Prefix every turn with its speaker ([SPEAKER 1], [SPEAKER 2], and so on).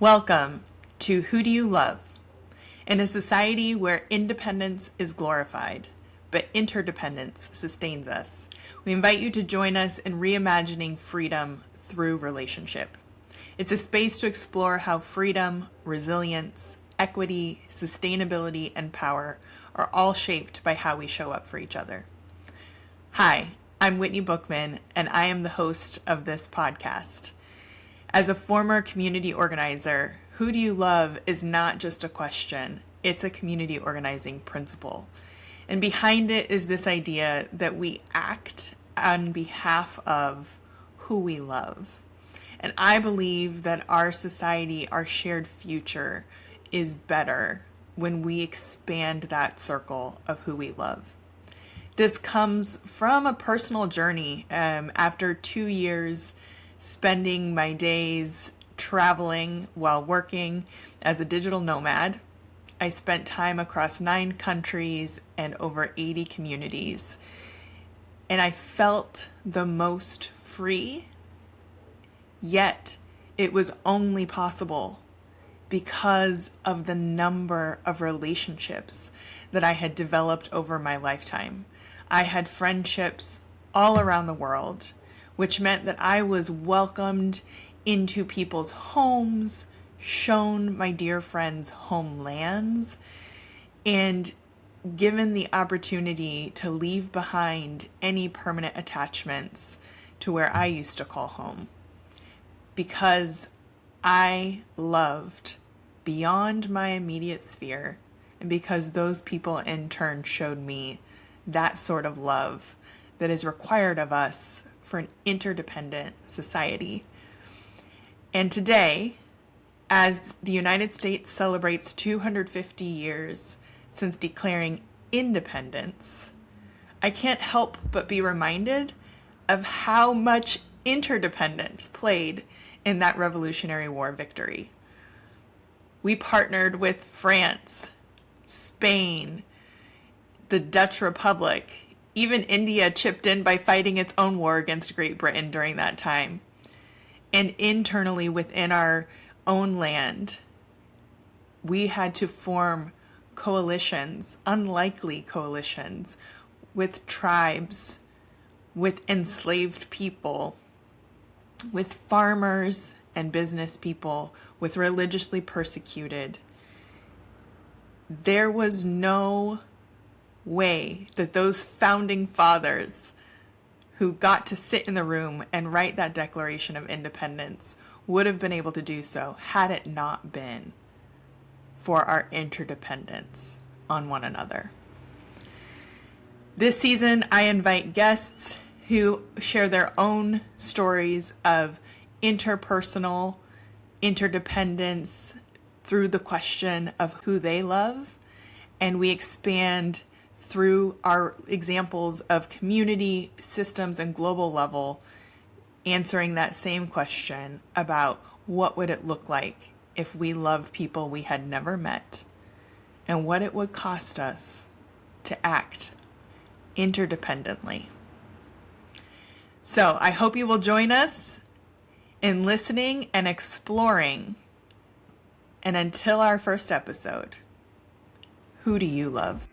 [SPEAKER 1] Welcome to Who Do You Love? In a society where independence is glorified, but interdependence sustains us, we invite you to join us in reimagining freedom through relationship. It's a space to explore how freedom, resilience, equity, sustainability, and power are all shaped by how we show up for each other. Hi, I'm Whitney Bookman, and I am the host of this podcast. As a former community organizer, who do you love is not just a question, it's a community organizing principle. And behind it is this idea that we act on behalf of who we love. And I believe that our society, our shared future, is better when we expand that circle of who we love. This comes from a personal journey. After 2 years spending my days traveling while working as a digital nomad, I spent time across 9 countries and over 80 communities. And I felt the most free, yet it was only possible because of the number of relationships that I had developed over my lifetime. I had friendships all around the world, which meant that I was welcomed into people's homes, shown my dear friends' homelands, and given the opportunity to leave behind any permanent attachments to where I used to call home. Because I loved beyond my immediate sphere, and because those people in turn showed me that sort of love that is required of us for an interdependent society. And today, as the United States celebrates 250 years since declaring independence, I can't help but be reminded of how much interdependence played in that Revolutionary War victory. We partnered with France, Spain, the Dutch Republic. Even India chipped in by fighting its own war against Great Britain during that time. And internally within our own land, we had to form coalitions, unlikely coalitions, with tribes, with enslaved people, with farmers and business people, with religiously persecuted. There was no way that those founding fathers who got to sit in the room and write that Declaration of Independence would have been able to do so had it not been for our interdependence on one another. This season, I invite guests who share their own stories of interpersonal interdependence through the question of who they love, and we expand through our examples of community, systems, and global level, answering that same question about what would it look like if we loved people we had never met, and what it would cost us to act interdependently. So I hope you will join us in listening and exploring. And until our first episode, who do you love?